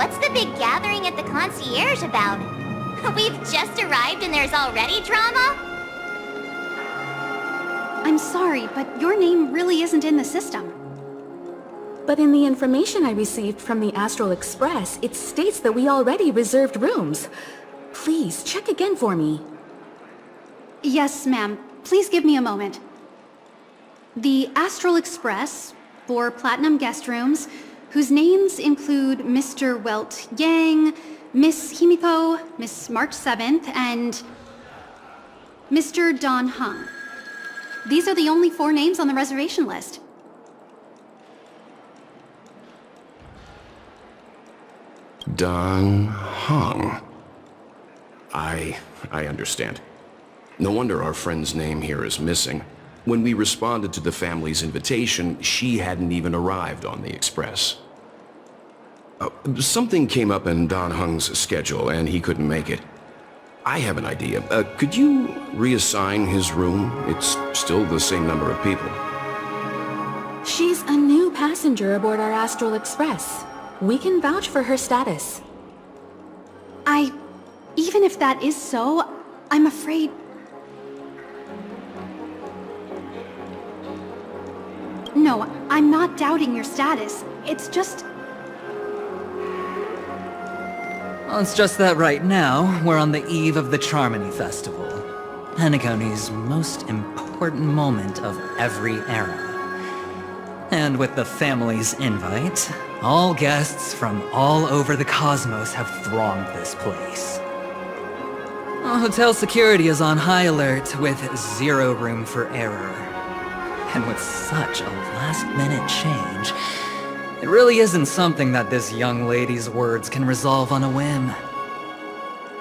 what's the big gathering at the concierge about? We've just arrived and there's already drama? I'm sorry, but your name really isn't in the system. But in the information I received from the Astral Express, it states that we already reserved rooms. Please, check again for me. Yes, ma'am. Please give me a moment. The Astral Express, 4 platinum guest rooms, whose names include Mr. Welt Yang, Miss Himiko, Miss March 7th, and Mr. Don Hung. These are the only 4 names on the reservation list. Don Hung. I understand. No wonder our friend's name here is missing. When we responded to the family's invitation, she hadn't even arrived on the express. Something came up in Don Hung's schedule and he couldn't make it. I have an idea. Could you reassign his room? It's still the same number of people. She's a new passenger aboard our Astral Express. We can vouch for her status. Even if that is so, I'm afraid... No, I'm not doubting your status. It's just... Well, it's just that right now, we're on the eve of the Charmony Festival. Penacony's most important moment of every era. And with the family's invite, all guests from all over the cosmos have thronged this place. Hotel security is on high alert with 0 room for error. And with such a last-minute change, it really isn't something that this young lady's words can resolve on a whim.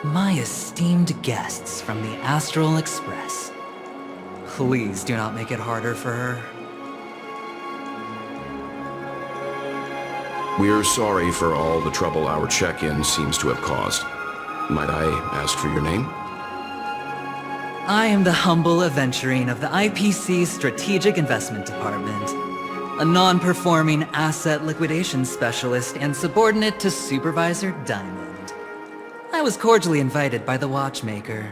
My esteemed guests from the Astral Express, please do not make it harder for her. We're sorry for all the trouble our check-in seems to have caused. Might I ask for your name? I am the humble aventurine of the IPC's Strategic Investment Department, a non-performing asset liquidation specialist and subordinate to Supervisor Diamond. I was cordially invited by the watchmaker.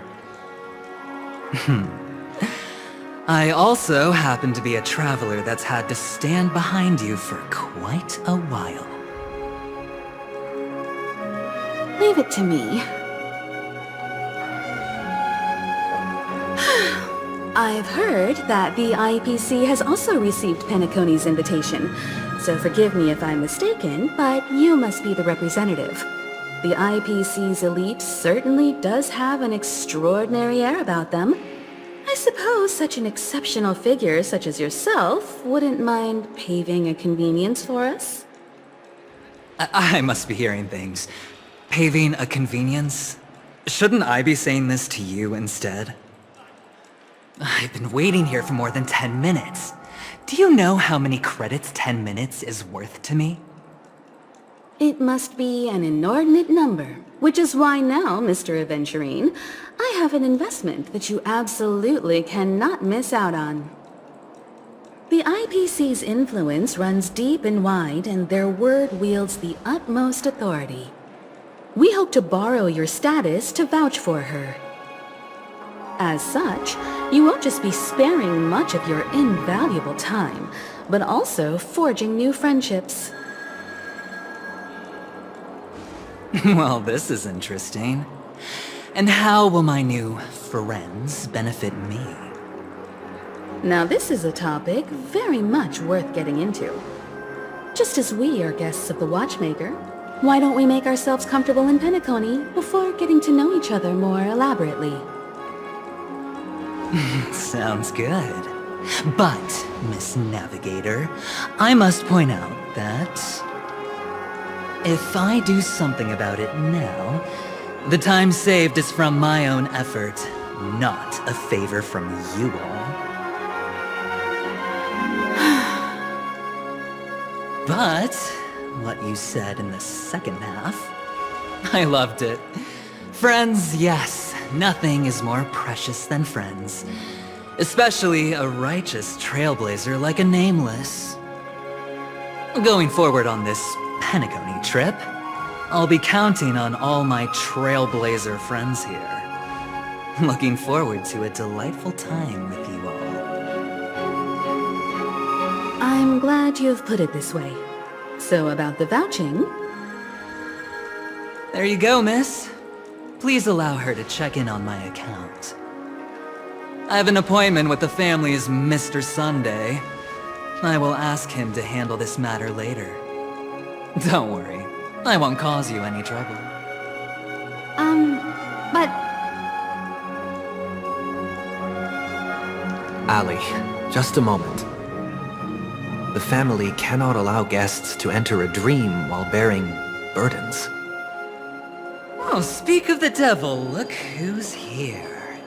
I also happen to be a traveler that's had to stand behind you for quite a while. Leave it to me. I've heard that the IPC has also received Penacony's invitation, so forgive me if I'm mistaken, but you must be the representative. The IPC's elite certainly does have an extraordinary air about them. I suppose such an exceptional figure such as yourself wouldn't mind paving a convenience for us? I must be hearing things. Paving a convenience? Shouldn't I be saying this to you instead? I've been waiting here for more than 10 minutes. Do you know how many credits 10 minutes is worth to me? It must be an inordinate number, which is why now, Mr. Aventurine, I have an investment that you absolutely cannot miss out on. The IPC's influence runs deep and wide, and their word wields the utmost authority. We hope to borrow your status to vouch for her. As such, you won't just be sparing much of your invaluable time, but also forging new friendships. Well, this is interesting. And how will my new friends benefit me? Now this is a topic very much worth getting into. Just as we are guests of the Watchmaker, why don't we make ourselves comfortable in Penacony before getting to know each other more elaborately? Sounds good. But, Miss Navigator, I must point out that if I do something about it now, the time saved is from my own effort, not a favor from you all. But what you said in the second half, I loved it. Friends, yes, nothing is more precious than friends. Especially a righteous trailblazer like a Nameless. Going forward on this Penacony trip, I'll be counting on all my Trailblazer friends here. Looking forward to a delightful time with you all. I'm glad you've put it this way. So about the vouching... There you go, miss. Please allow her to check in on my account. I have an appointment with the family's Mr. Sunday. I will ask him to handle this matter later. Don't worry, I won't cause you any trouble. But Ali, just a moment. The family cannot allow guests to enter a dream while bearing burdens. Oh, speak of the devil, look who's here.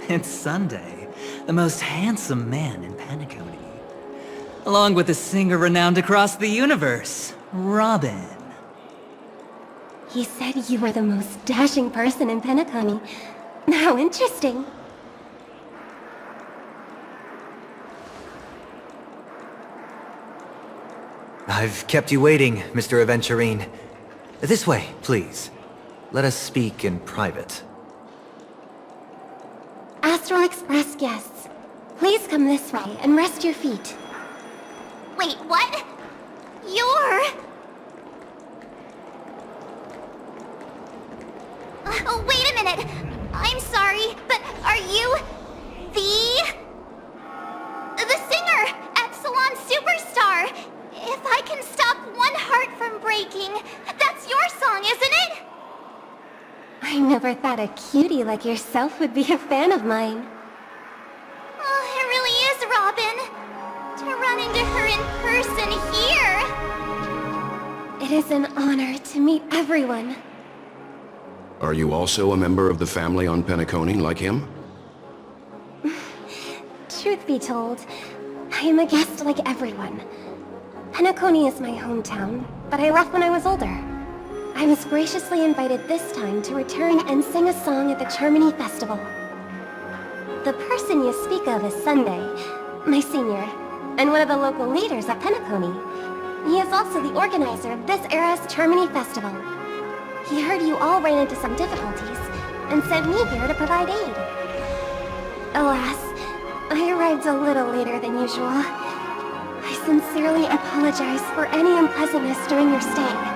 It's Sunday, the most handsome man in Penacony. Along with a singer renowned across the universe, Robin. He said you were the most dashing person in Penacony. How interesting. I've kept you waiting, Mr. Aventurine. This way, please. Let us speak in private. Astral Express guests, please come this way and rest your feet. Wait, what? You're... wait a minute. I'm sorry, but are you... the singer, Epsilon Superstar? If I can stop one heart from breaking, that's your song, isn't it? I never thought a cutie like yourself would be a fan of mine. Oh, it really is, Robin. To run into her in person here. It is an honor to meet everyone. Are you also a member of the family on Penacony like him? Truth be told, I am a guest like everyone. Penacony is my hometown, but I left when I was older. I was graciously invited this time to return and sing a song at the Charmony Festival. The person you speak of is Sunday, my senior, and one of the local leaders at Penacony. He is also the organizer of this era's Charmony Festival. He heard you all ran into some difficulties, and sent me here to provide aid. Alas, I arrived a little later than usual. I sincerely apologize for any unpleasantness during your stay.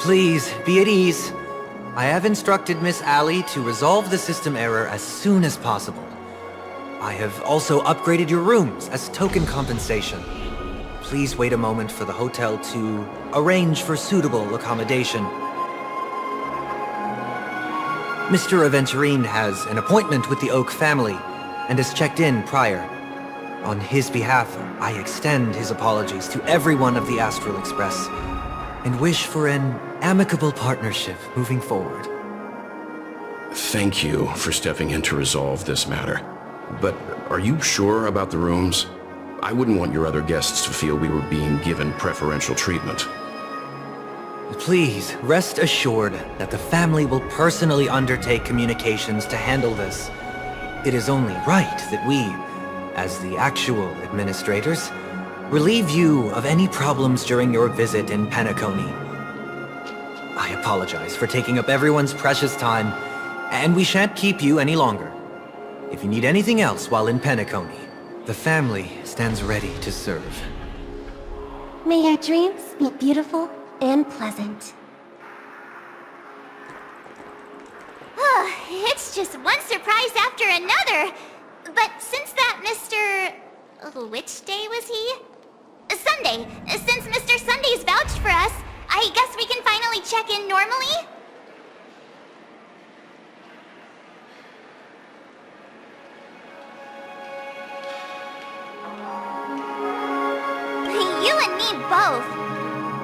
Please, be at ease. I have instructed Miss Ali to resolve the system error as soon as possible. I have also upgraded your rooms as token compensation. Please wait a moment for the hotel to arrange for suitable accommodation. Mr. Aventurine has an appointment with the Oak family and has checked in prior. On his behalf, I extend his apologies to everyone of the Astral Express and wish for an amicable partnership moving forward. Thank you for stepping in to resolve this matter. But are you sure about the rooms? I wouldn't want your other guests to feel we were being given preferential treatment. Please, rest assured that the family will personally undertake communications to handle this. It is only right that we, as the actual administrators, relieve you of any problems during your visit in Penacony. I apologize for taking up everyone's precious time, and we shan't keep you any longer. If you need anything else while in Penacony, the family stands ready to serve. May your dreams be beautiful and pleasant. It's just one surprise after another. But since that Mr... which day was he? Sunday. Since Mr. Sunday's vouched for us, I guess we can finally check in normally? You and me both.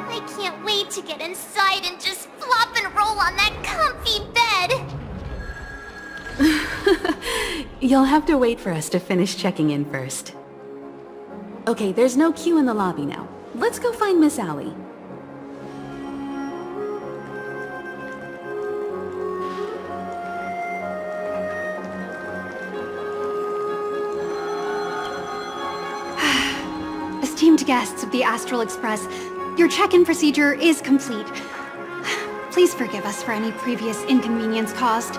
I can't wait to get inside and just flop and roll on that comfy bed. You'll have to wait for us to finish checking in first. Okay, there's no queue in the lobby now. Let's go find Miss Ali. esteemed guests of the Astral Express, Your check-in procedure is complete. Please forgive us for any previous inconvenience caused.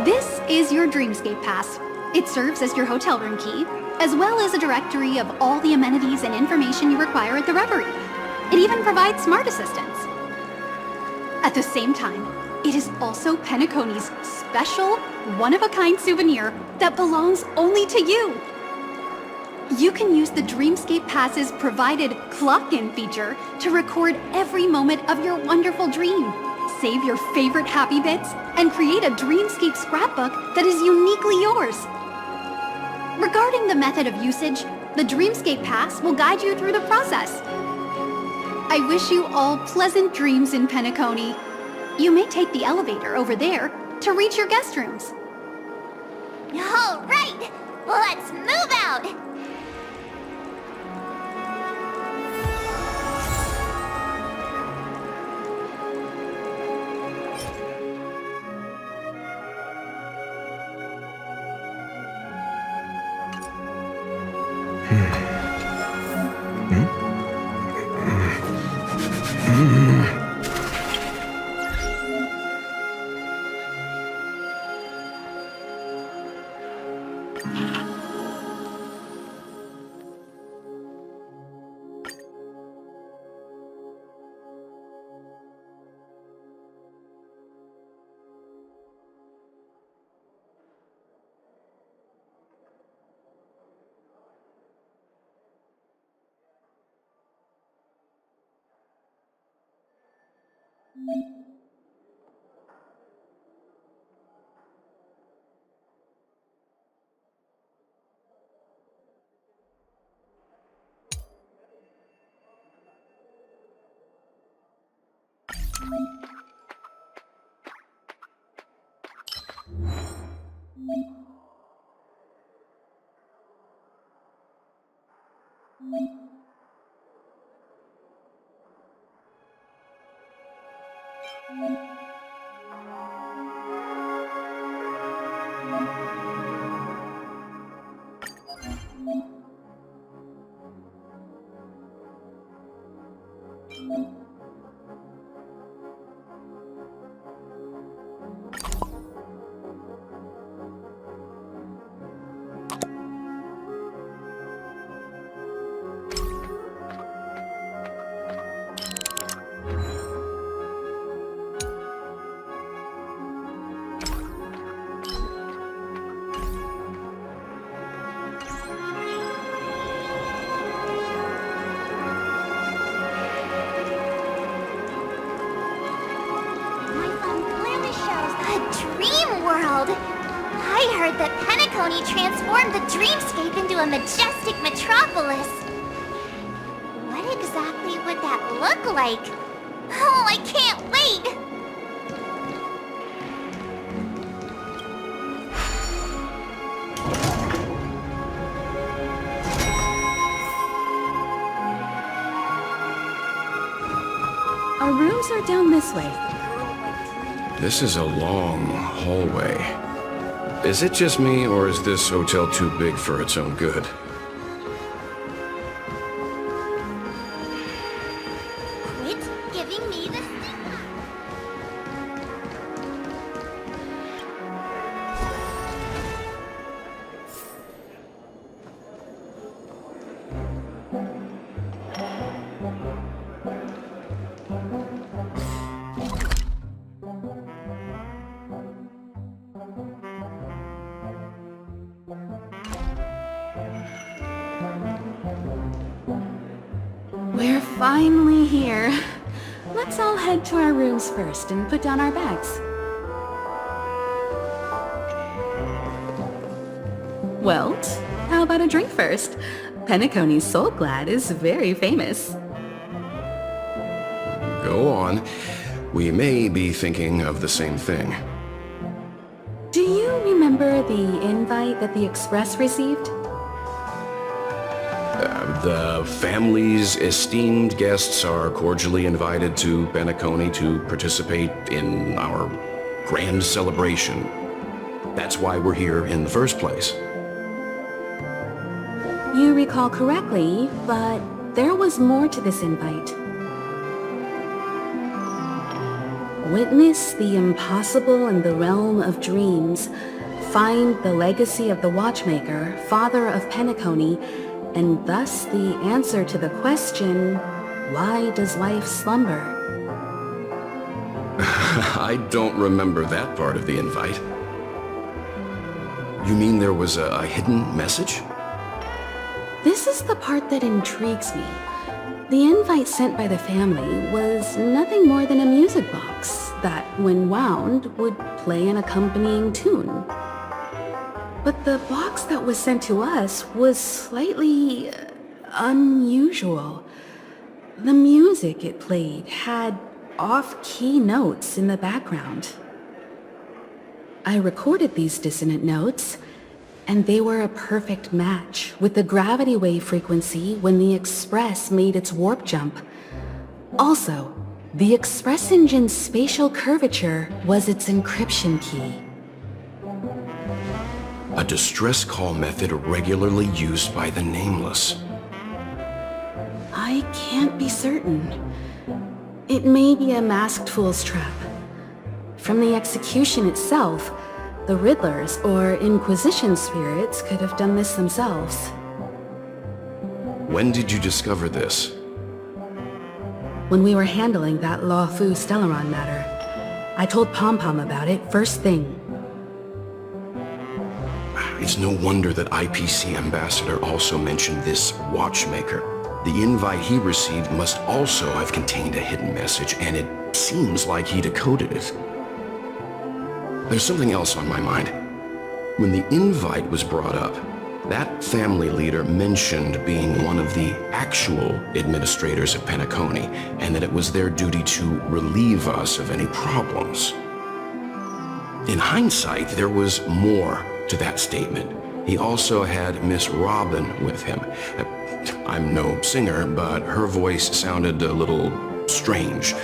This is your Dreamscape Pass. It serves as your hotel room key, as well as a directory of all the amenities and information you require at the Reverie. It even provides smart assistance. At the same time, it is also Penacony's special, one-of-a-kind souvenir that belongs only to you. You can use the Dreamscape Pass's provided clock-in feature to record every moment of your wonderful dream, save your favorite happy bits, and create a Dreamscape scrapbook that is uniquely yours. Regarding the method of usage, the Dreamscape Pass will guide you through the process. I wish you all pleasant dreams in Penacony. You may take the elevator over there to reach your guest rooms. All right, let's move out. I heard that Penacony transformed the dreamscape into a majestic metropolis. What exactly would that look like? Oh, I can't wait! Our rooms are down this way. This is a long hallway. Is it just me, or is this hotel too big for its own good? Quit giving me the stigma! We're finally here. Let's all head to our rooms first and put down our bags. Welt, how about a drink first? Penacony's Soul Glad is very famous. Go on. We may be thinking of the same thing. Do you remember the invite that the Express received? The family's esteemed guests are cordially invited to Penacony to participate in our grand celebration. That's why we're here in the first place. You recall correctly, but there was more to this invite. Witness the impossible in the realm of dreams. Find the legacy of the Watchmaker, father of Penacony, and thus the answer to the question, why does life slumber? I don't remember that part of the invite. You mean there was a hidden message? This is the part that intrigues me. The invite sent by the family was nothing more than a music box that, when wound, would play an accompanying tune. But the box that was sent to us was slightly unusual. The music it played had off-key notes in the background. I recorded these dissonant notes, and they were a perfect match with the gravity wave frequency when the Express made its warp jump. Also, the Express engine's spatial curvature was its encryption key. A distress call method regularly used by the Nameless. I can't be certain. It may be a masked fool's trap. From the execution itself, the Riddlers or Inquisition spirits could have done this themselves. When did you discover this? When we were handling that Lawfu Stellaron matter, I told Pom-Pom about it first thing. It's no wonder that IPC Ambassador also mentioned this Watchmaker. The invite he received must also have contained a hidden message, and it seems like he decoded it. There's something else on my mind. When the invite was brought up, that family leader mentioned being one of the actual administrators of Penacony, and that it was their duty to relieve us of any problems. In hindsight, there was more to that statement. He also had Miss Robin with him. I'm no singer, but her voice sounded a little strange.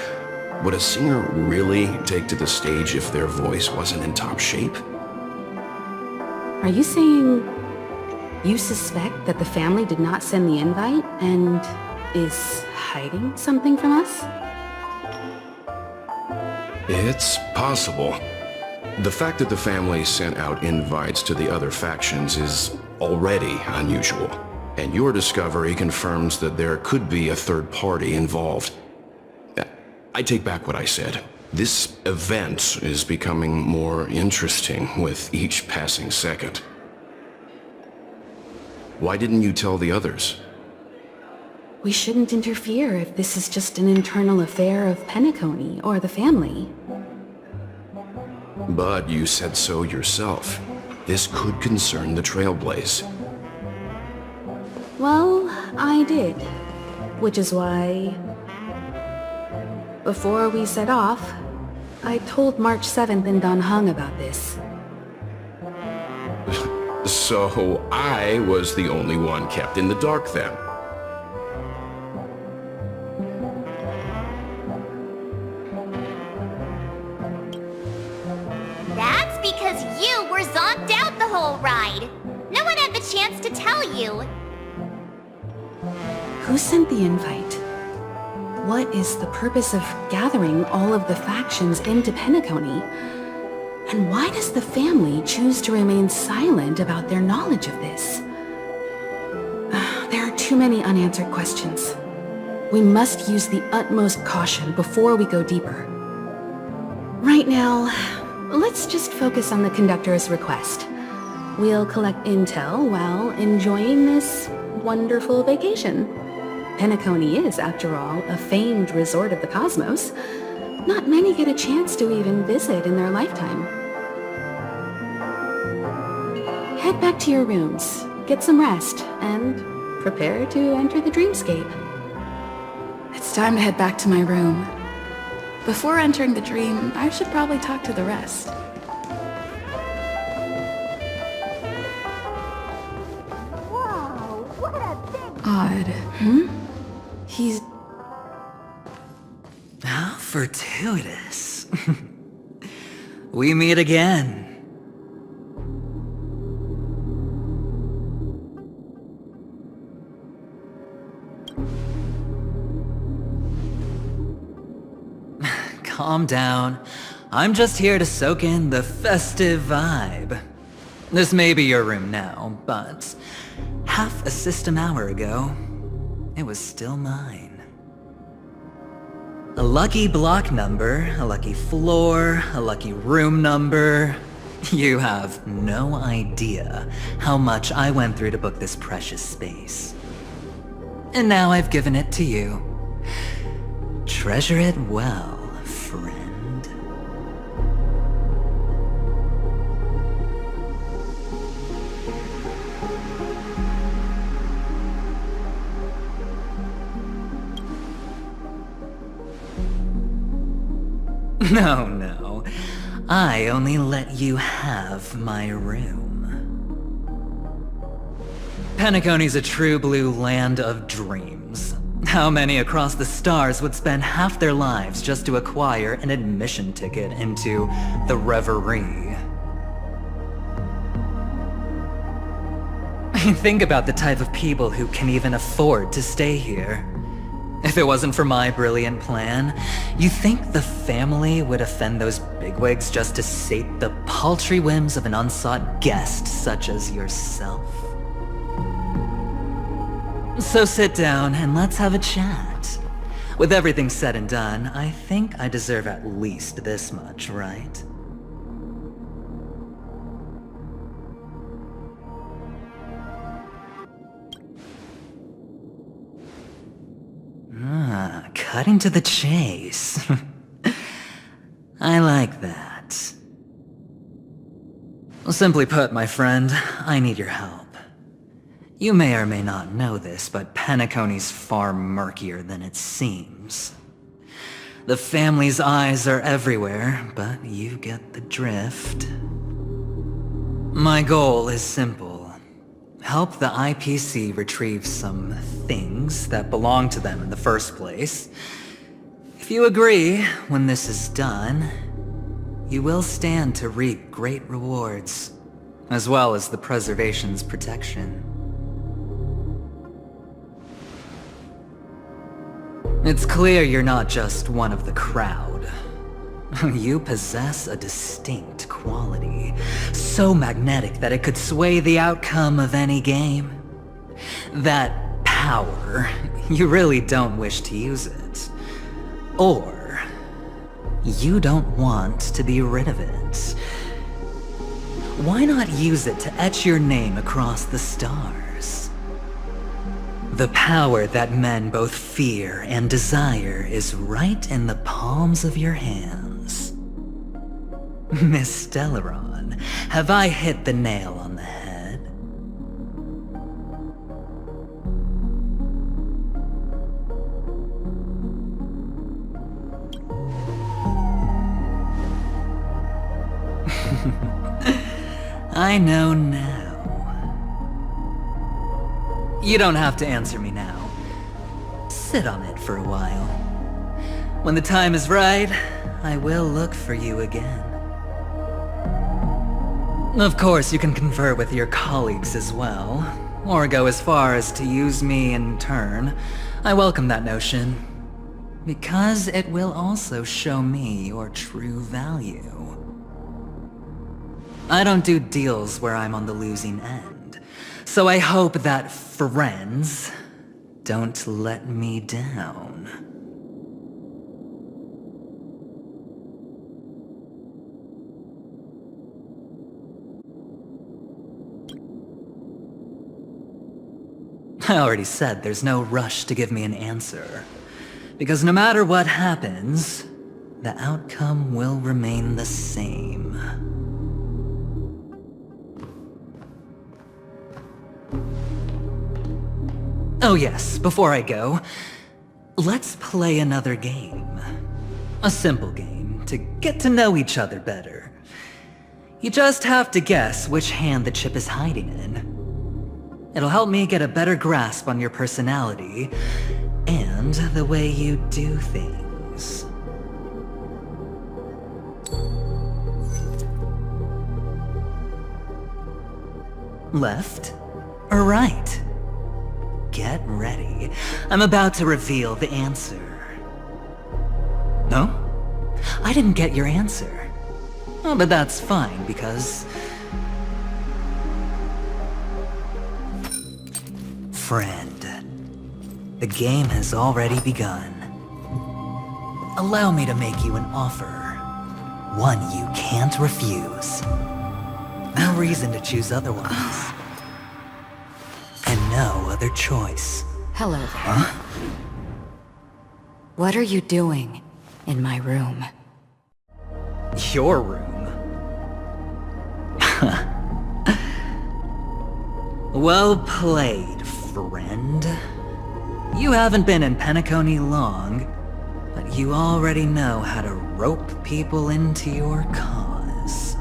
Would a singer really take to the stage if their voice wasn't in top shape? Are you saying you suspect that the family did not send the invite and is hiding something from us? It's possible. The fact that the family sent out invites to the other factions is already unusual, and your discovery confirms that there could be a third party involved. I take back what I said. This event is becoming more interesting with each passing second. Why didn't you tell the others? We shouldn't interfere if this is just an internal affair of Penacony or the family. But you said so yourself. This could concern the Trailblaze. Well, I did. Which is why, before we set off, I told March 7th and Don Hung about this. So I was the only one kept in the dark then. That's because you were zonked out the whole ride. No one had the chance to tell you. Who sent the invite? What is the purpose of gathering all of the factions into Penacony? And why does the family choose to remain silent about their knowledge of this? There are too many unanswered questions. We must use the utmost caution before we go deeper. Right now, let's just focus on the conductor's request. We'll collect intel while enjoying this wonderful vacation. Penacony is, after all, a famed resort of the cosmos. Not many get a chance to even visit in their lifetime. Head back to your rooms, get some rest, and prepare to enter the dreamscape. It's time to head back to my room. Before entering the dream, I should probably talk to the rest. Whoa, what a big... Odd. He's... How fortuitous. We meet again. calm down. I'm just here to soak in the festive vibe. This may be your room now, but half a system hour ago, it was still mine. A lucky block number, a lucky floor, a lucky room number. You have no idea how much I went through to book this precious space. And now I've given it to you. Treasure it well, friend. No. I only let you have my room. Penacony's a true blue land of dreams. How many across the stars would spend half their lives just to acquire an admission ticket into the Reverie? Think about the type of people who can even afford to stay here. If it wasn't for my brilliant plan, you think the family would offend those bigwigs just to sate the paltry whims of an unsought guest such as yourself? So sit down and let's have a chat. With everything said and done, I think I deserve at least this much, right? Cutting to the chase. I like that. Well, simply put, my friend, I need your help. You may or may not know this, but Penacony's far murkier than it seems. The family's eyes are everywhere, but you get the drift. My goal is simple. Help the IPC retrieve some things that belong to them in the first place. If you agree, when this is done, you will stand to reap great rewards, as well as the preservation's protection. It's clear you're not just one of the crowd. You possess a distinct quality, so magnetic that it could sway the outcome of any game. That power, you really don't wish to use it. Or, you don't want to be rid of it. Why not use it to etch your name across the stars? The power that men both fear and desire is right in the palms of your hands. Miss Stellaron, have I hit the nail on the head? I know now. You don't have to answer me now. Sit on it for a while. When the time is right, I will look for you again. Of course, you can confer with your colleagues as well, or go as far as to use me in turn. I welcome that notion, because it will also show me your true value. I don't do deals where I'm on the losing end, so I hope that friends don't let me down. I already said there's no rush to give me an answer, because no matter what happens, the outcome will remain the same. Oh yes, before I go, let's play another game. A simple game to get to know each other better. You just have to guess which hand the chip is hiding in. It'll help me get a better grasp on your personality and the way you do things. Left or right? Get ready. I'm about to reveal the answer. No? I didn't get your answer. Oh, but that's fine, because... Friend, the game has already begun. Allow me to make you an offer. One you can't refuse. No reason to choose otherwise. And no other choice. Hello there. What are you doing in my room? Your room? Well played, friend. You haven't been in Penacony long, but you already know how to rope people into your cause.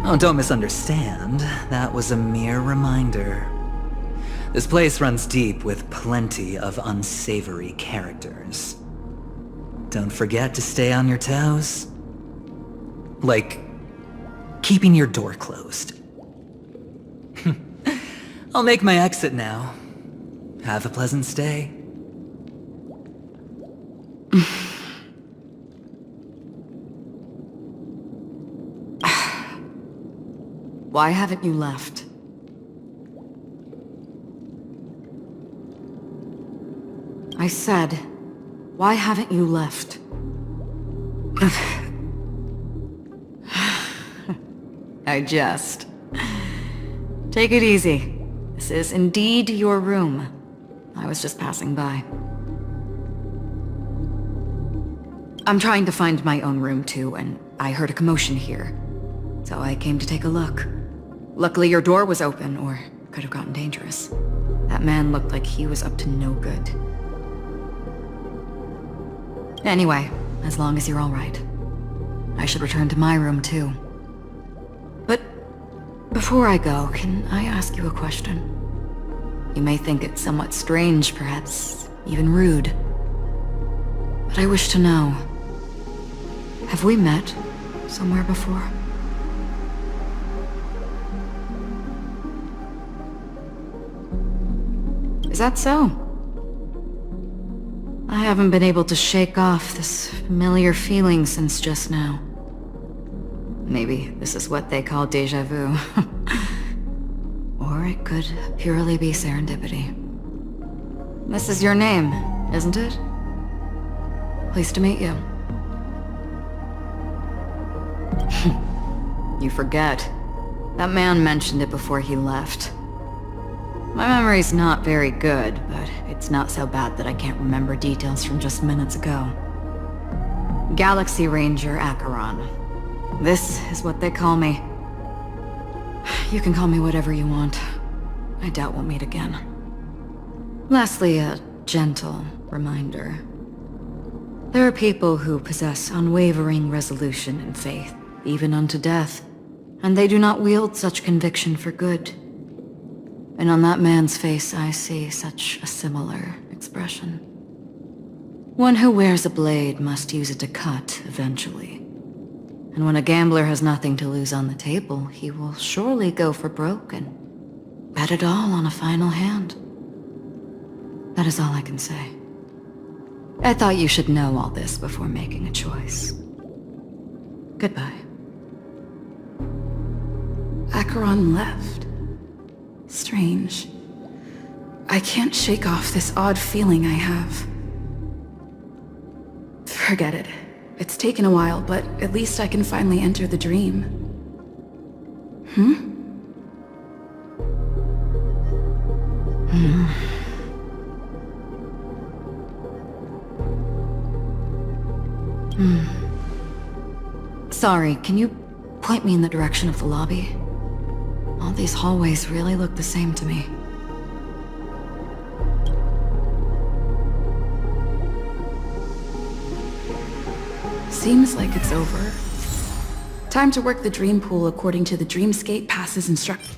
Oh, don't misunderstand. That was a mere reminder. This place runs deep with plenty of unsavory characters. Don't forget to stay on your toes. Like, keeping your door closed. I'll make my exit now. Have a pleasant stay. Why haven't you left? I said, why haven't you left? I jest. Take it easy. This is indeed your room. I was just passing by. I'm trying to find my own room too, and I heard a commotion here. So I came to take a look. Luckily your door was open, or it could have gotten dangerous. That man looked like he was up to no good. Anyway, as long as you're alright. I should return to my room too. But before I go, can I ask you a question? You may think it somewhat strange, perhaps even rude. But I wish to know, have we met somewhere before? Is that so? I haven't been able to shake off this familiar feeling since just now. Maybe this is what they call déjà vu. Or it could purely be serendipity. This is your name, isn't it? Pleased to meet you. You forget. That man mentioned it before he left. My memory's not very good, but it's not so bad that I can't remember details from just minutes ago. Galaxy Ranger Acheron. This is what they call me. You can call me whatever you want. I doubt we'll meet again. Lastly, a gentle reminder. There are people who possess unwavering resolution and faith, even unto death, and they do not wield such conviction for good. And on that man's face I see such a similar expression. One who wears a blade must use it to cut eventually. And when a gambler has nothing to lose on the table, he will surely go for broke and bet it all on a final hand. That is all I can say. I thought you should know all this before making a choice. Goodbye. Acheron left. Strange. I can't shake off this odd feeling I have. Forget it. It's taken a while, but at least I can finally enter the dream. Sorry, can you point me in the direction of the lobby? All these hallways really look the same to me. Seems like it's over. Time to work the dream pool according to the Dreamscape Pass's instructions.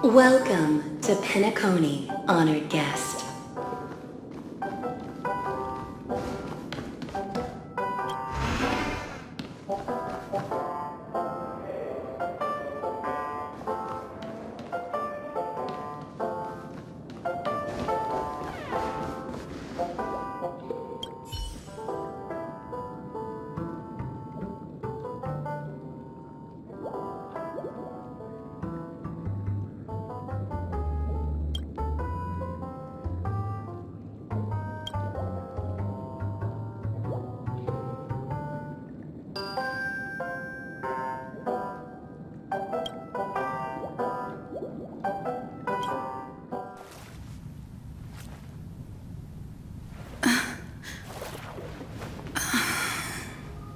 Welcome to Penacony, honored guest.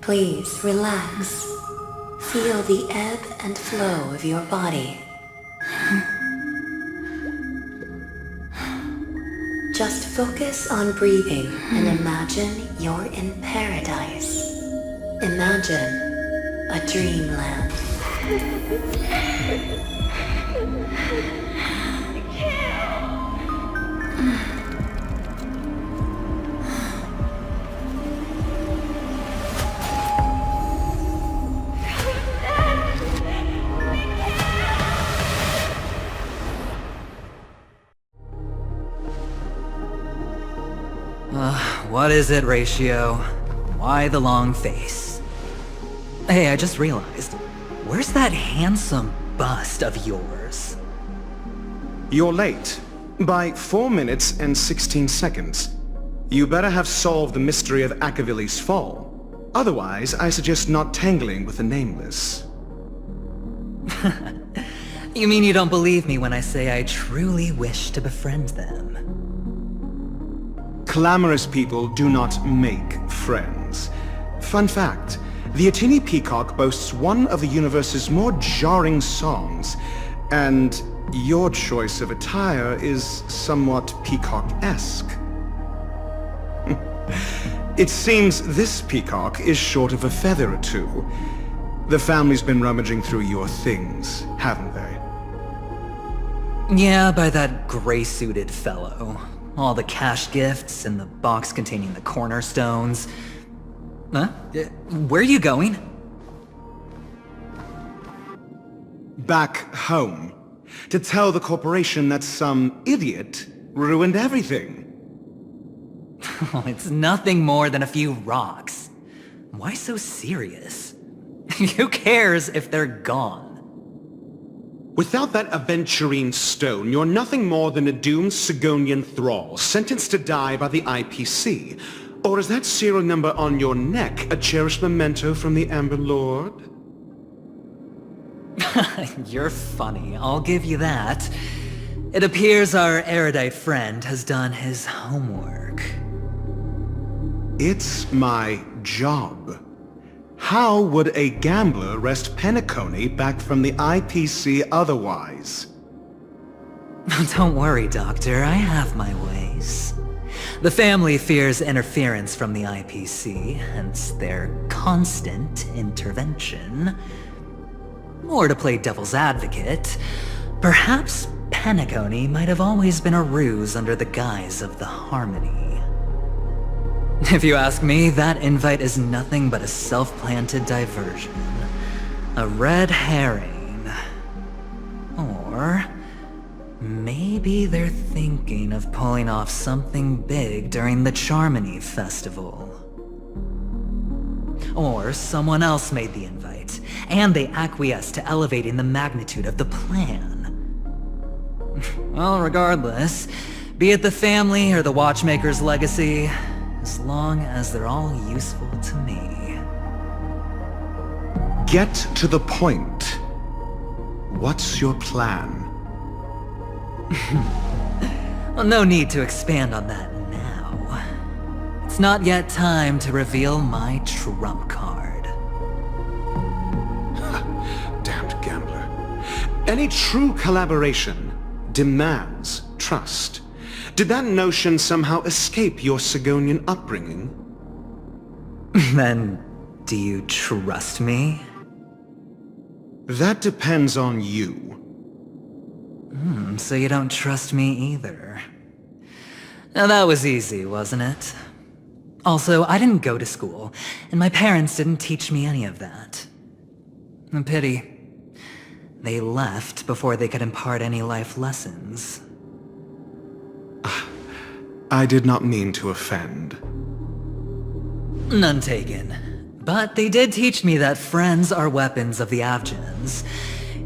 Please relax. Feel the ebb and flow of your body. Just focus on breathing and imagine you're in paradise. Imagine a dreamland. What is it, Ratio? Why the long face? Hey, I just realized, where's that handsome bust of yours? You're late. By 4 minutes and 16 seconds. You better have solved the mystery of Akavili's fall. Otherwise, I suggest not tangling with the Nameless. You mean you don't believe me when I say I truly wish to befriend them? Clamorous people do not make friends. Fun fact, the Atini Peacock boasts one of the universe's more jarring songs, and your choice of attire is somewhat peacock-esque. It seems this peacock is short of a feather or two. The family's been rummaging through your things, haven't they? Yeah, by that gray-suited fellow. All the cash gifts and the box containing the cornerstones. Huh? Where are you going? Back home. To tell the corporation that some idiot ruined everything. Oh, it's nothing more than a few rocks. Why so serious? Who cares if they're gone? Without that aventurine stone, you're nothing more than a doomed Sigonian thrall, sentenced to die by the IPC. Or is that serial number on your neck a cherished memento from the Amber Lord? You're funny, I'll give you that. It appears our erudite friend has done his homework. It's my job. How would a gambler wrest Penacony back from the IPC otherwise? Don't worry, Doctor, I have my ways. The family fears interference from the IPC, hence their constant intervention. Or to play devil's advocate, perhaps Penacony might have always been a ruse under the guise of the Harmony. If you ask me, that invite is nothing but a self-planted diversion. A red herring. Or maybe they're thinking of pulling off something big during the Charmony Festival. Or someone else made the invite, and they acquiesced to elevating the magnitude of the plan. Well, regardless, be it the family or the Watchmaker's legacy, as long as they're all useful to me. Get to the point. What's your plan? Well, no need to expand on that now. It's not yet time to reveal my trump card. Damned gambler. Any true collaboration demands trust. Did that notion somehow escape your Sigonian upbringing? Then, do you trust me? That depends on you. So you don't trust me either. Now that was easy, wasn't it? Also, I didn't go to school, and my parents didn't teach me any of that. A pity. They left before they could impart any life lessons. I did not mean to offend. None taken. But they did teach me that friends are weapons of the Avgens.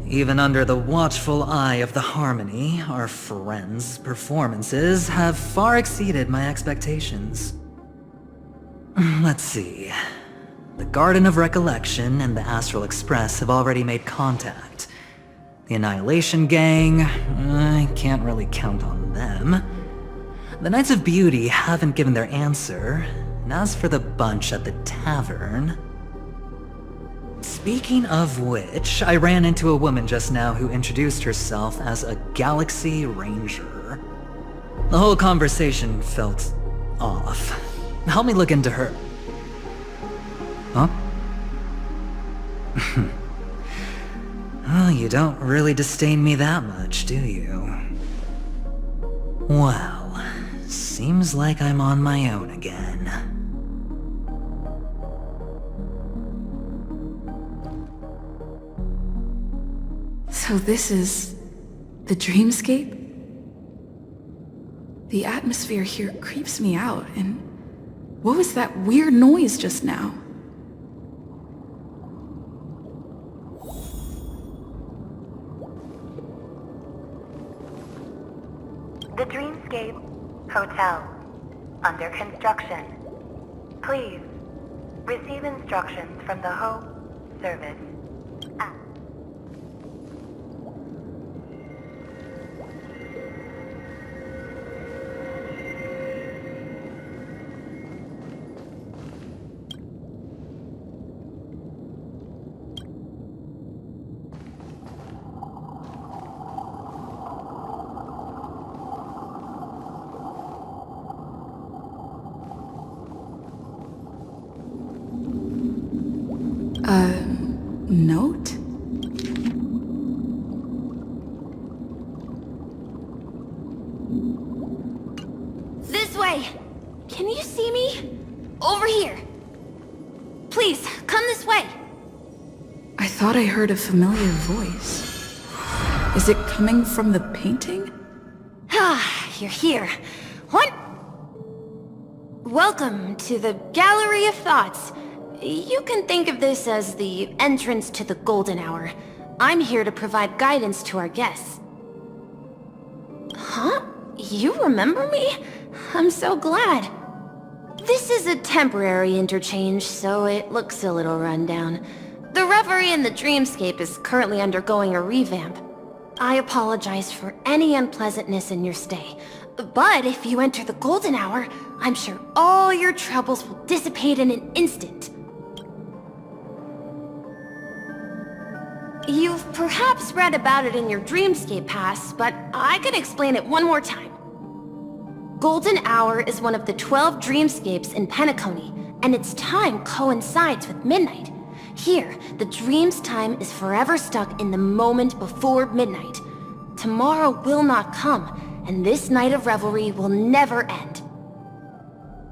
Even under the watchful eye of the Harmony, our friends' performances have far exceeded my expectations. Let's see. The Garden of Recollection and the Astral Express have already made contact. The Annihilation Gang, I can't really count on them. The Knights of Beauty haven't given their answer, and as for the bunch at the tavern... Speaking of which, I ran into a woman just now who introduced herself as a Galaxy Ranger. The whole conversation felt off. Help me look into her... Huh? Well, you don't really disdain me that much, do you? Well, seems like I'm on my own again. So this is the dreamscape? The atmosphere here creeps me out, and what was that weird noise just now? The Dreamscape Hotel, under construction. Please, receive instructions from the Home Service. Note? This way! Can you see me? Over here! Please, come this way! I thought I heard a familiar voice. Is it coming from the painting? Ah, you're here. What? Welcome to the Gallery of Thoughts. You can think of this as the entrance to the Golden Hour. I'm here to provide guidance to our guests. Huh? You remember me? I'm so glad. This is a temporary interchange, so it looks a little rundown. The Reverie in the Dreamscape is currently undergoing a revamp. I apologize for any unpleasantness in your stay, but if you enter the Golden Hour, I'm sure all your troubles will dissipate in an instant. You've perhaps read about it in your Dreamscape Pass, but I can explain it one more time. Golden Hour is one of the 12 dreamscapes in Penacony, and its time coincides with midnight. Here, the dream's time is forever stuck in the moment before midnight. Tomorrow will not come, and this night of revelry will never end.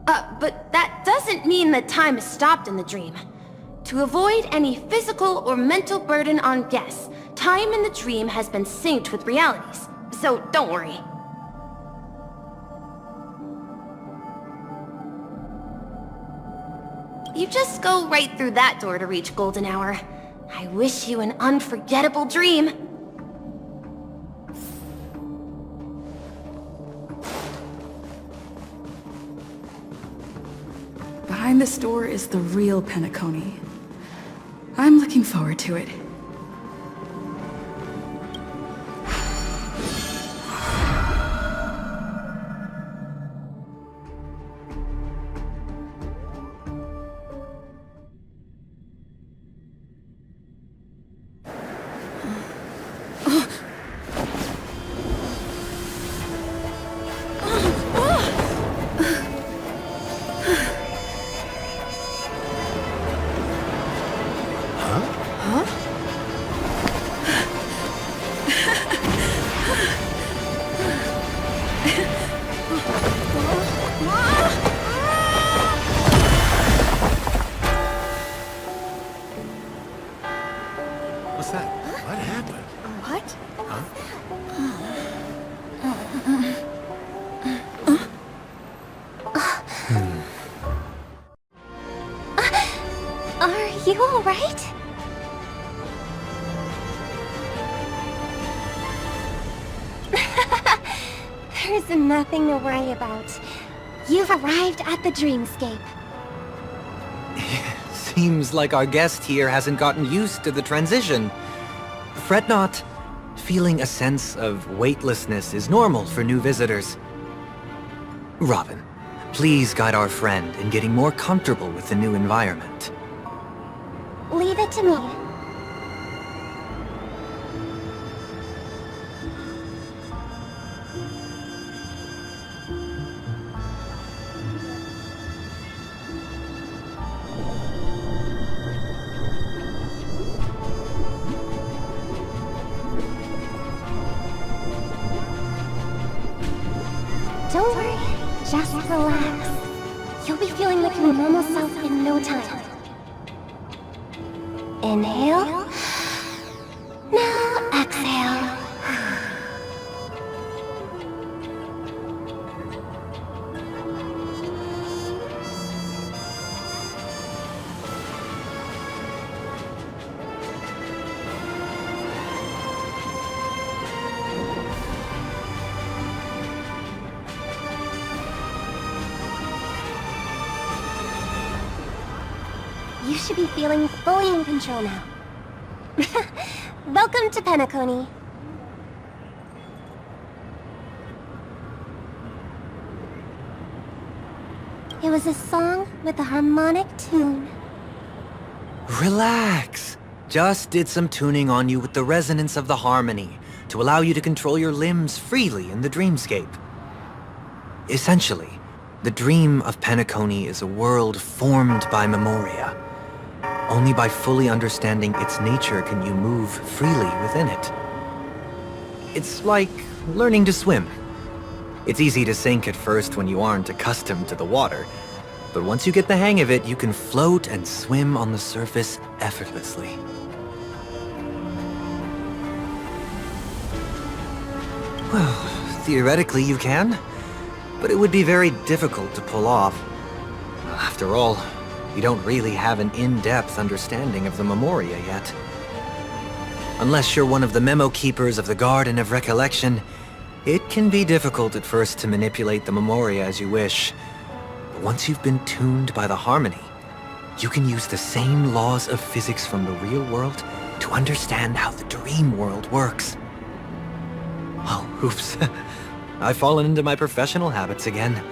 But that doesn't mean that time is stopped in the dream. To avoid any physical or mental burden on guests, time in the dream has been synced with realities, so don't worry. You just go right through that door to reach Golden Hour. I wish you an unforgettable dream. Behind this door is the real Penacony. I'm looking forward to it. Are you alright? There's nothing to worry about. You've arrived at the dreamscape. Seems like our guest here hasn't gotten used to the transition. Fret not. Feeling a sense of weightlessness is normal for new visitors. Robin, please guide our friend in getting more comfortable with the new environment. Leave it to me. Don't worry, just relax. You'll be feeling like your normal self in no time. Inhale. Now exhale. You should be feeling fully in control now. Welcome to Penacony. It was a song with a harmonic tune. Relax. Just did some tuning on you with the resonance of the harmony to allow you to control your limbs freely in the dreamscape. Essentially, the dream of Penacony is a world formed by Memoria. Only by fully understanding its nature can you move freely within it. It's like learning to swim. It's easy to sink at first when you aren't accustomed to the water, but once you get the hang of it, you can float and swim on the surface effortlessly. Well, theoretically you can, but it would be very difficult to pull off. After all, you don't really have an in-depth understanding of the Memoria yet. Unless you're one of the memo keepers of the Garden of Recollection, it can be difficult at first to manipulate the Memoria as you wish. But once you've been tuned by the harmony, you can use the same laws of physics from the real world to understand how the dream world works. Oh, oops. I've fallen into my professional habits again.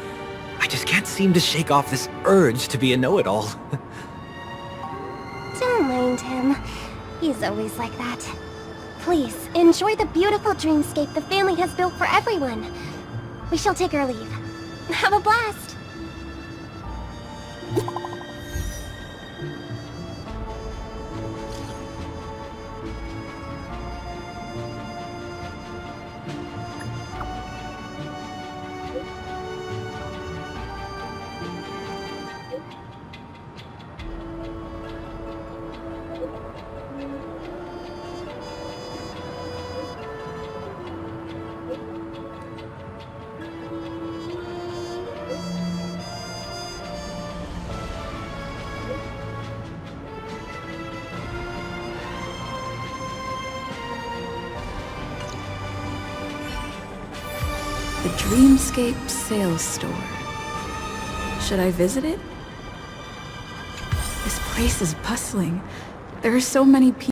I just can't seem to shake off this urge to be a know-it-all. Don't mind him. He's always like that. Please, enjoy the beautiful dreamscape the family has built for everyone. We shall take our leave. Have a blast! The Dreamscape Sales Store. Should I visit it? This place is bustling. There are so many people.